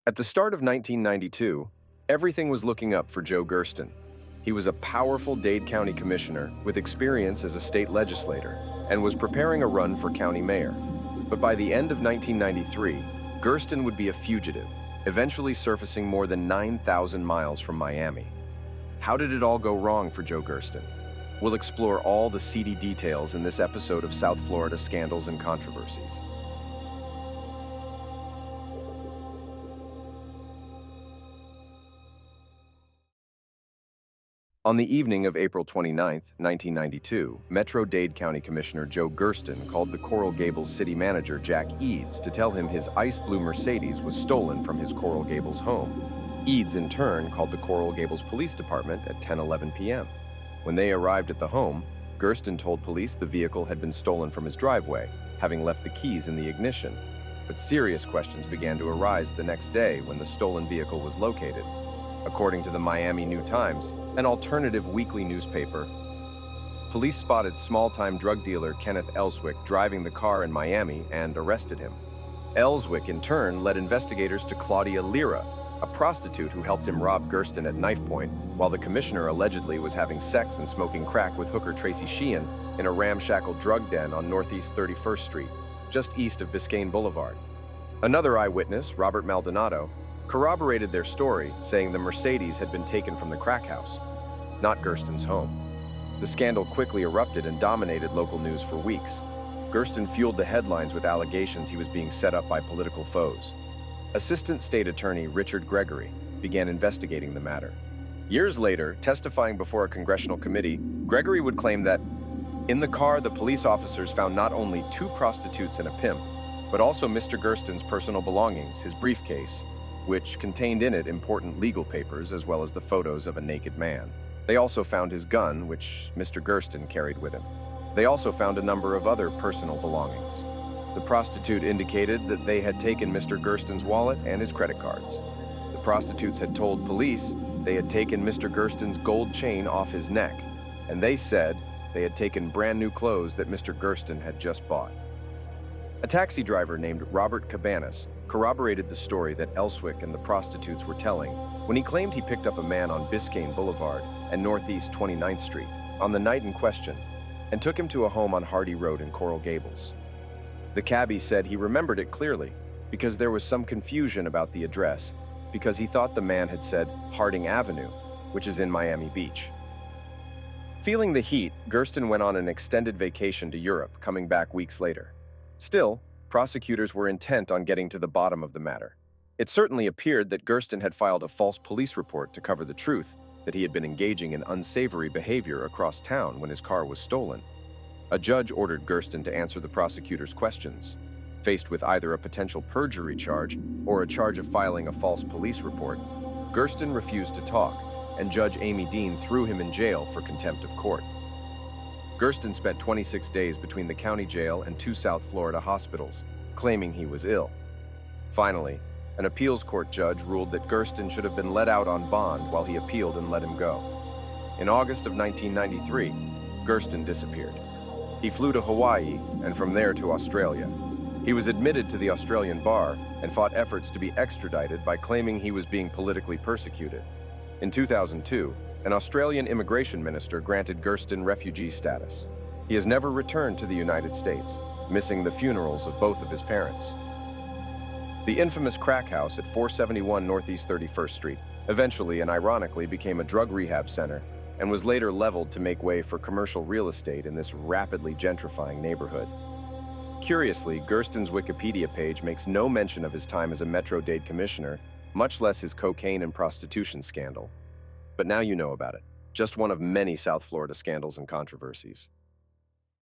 At the start of 1992, everything was looking up for Joe Gersten. He was a powerful Dade County Commissioner with experience as a state legislator and was preparing a run for county mayor. But by the end of 1993, Gersten would be a fugitive, eventually surfacing more than 9,000 miles from Miami. How did it all go wrong for Joe Gersten? We'll explore all the seedy details in this episode of South Florida Scandals and Controversies. On the evening of April 29, 1992, Metro Dade County Commissioner Joe Gersten called the Coral Gables city manager Jack Eads to tell him his ice blue Mercedes was stolen from his Coral Gables home. Eads, in turn, called the Coral Gables Police Department at 10:11 p.m. When they arrived at the home, Gersten told police the vehicle had been stolen from his driveway, having left the keys in the ignition. But serious questions began to arise the next day when the stolen vehicle was located. According to the Miami New Times, an alternative weekly newspaper, police spotted small-time drug dealer Kenneth Ellswick driving the car in Miami and arrested him. Ellswick, in turn, led investigators to Claudia Lira, a prostitute who helped him rob Gersten at knife point, while the commissioner allegedly was having sex and smoking crack with hooker Tracy Sheehan in a ramshackle drug den on Northeast 31st Street, just east of Biscayne Boulevard. Another eyewitness, Robert Maldonado, corroborated their story, saying the Mercedes had been taken from the crack house, not Gersten's home. The scandal quickly erupted and dominated local news for weeks. Gersten fueled the headlines with allegations he was being set up by political foes. Assistant State Attorney Richard Gregory began investigating the matter. Years later, testifying before a congressional committee, Gregory would claim that in the car, the police officers found not only 2 prostitutes and a pimp, but also Mr. Gersten's personal belongings, his briefcase, which contained in it important legal papers as well as the photos of a naked man. They also found his gun, which Mr. Gersten carried with him. They also found a number of other personal belongings. The prostitute indicated that they had taken Mr. Gersten's wallet and his credit cards. The prostitutes had told police they had taken Mr. Gersten's gold chain off his neck, and they said they had taken brand new clothes that Mr. Gersten had just bought. A taxi driver named Robert Cabanas corroborated the story that Ellswick and the prostitutes were telling when he claimed he picked up a man on Biscayne Boulevard and Northeast 29th Street on the night in question and took him to a home on Hardy Road in Coral Gables. The cabbie said he remembered it clearly because there was some confusion about the address because he thought the man had said Harding Avenue, which is in Miami Beach. Feeling the heat, Gersten went on an extended vacation to Europe, coming back weeks later. Still, prosecutors were intent on getting to the bottom of the matter. It certainly appeared that Gersten had filed a false police report to cover the truth that he had been engaging in unsavory behavior across town when his car was stolen. A judge ordered Gersten to answer the prosecutor's questions. Faced with either a potential perjury charge or a charge of filing a false police report, Gersten refused to talk, and Judge Amy Dean threw him in jail for contempt of court. Gersten spent 26 days between the county jail and 2 South Florida hospitals, claiming he was ill. Finally, an appeals court judge ruled that Gersten should have been let out on bond while he appealed and let him go. In August of 1993, Gersten disappeared. He flew to Hawaii and from there to Australia. He was admitted to the Australian bar and fought efforts to be extradited by claiming he was being politically persecuted. In 2002, an Australian immigration minister granted Gersten refugee status. He has never returned to the United States, missing the funerals of both of his parents. The infamous crack house at 471 Northeast 31st Street eventually and ironically became a drug rehab center and was later leveled to make way for commercial real estate in this rapidly gentrifying neighborhood. Curiously, Gersten's Wikipedia page makes no mention of his time as a Metro Dade commissioner, much less his cocaine and prostitution scandal. But now you know about it. Just one of many South Florida scandals and controversies.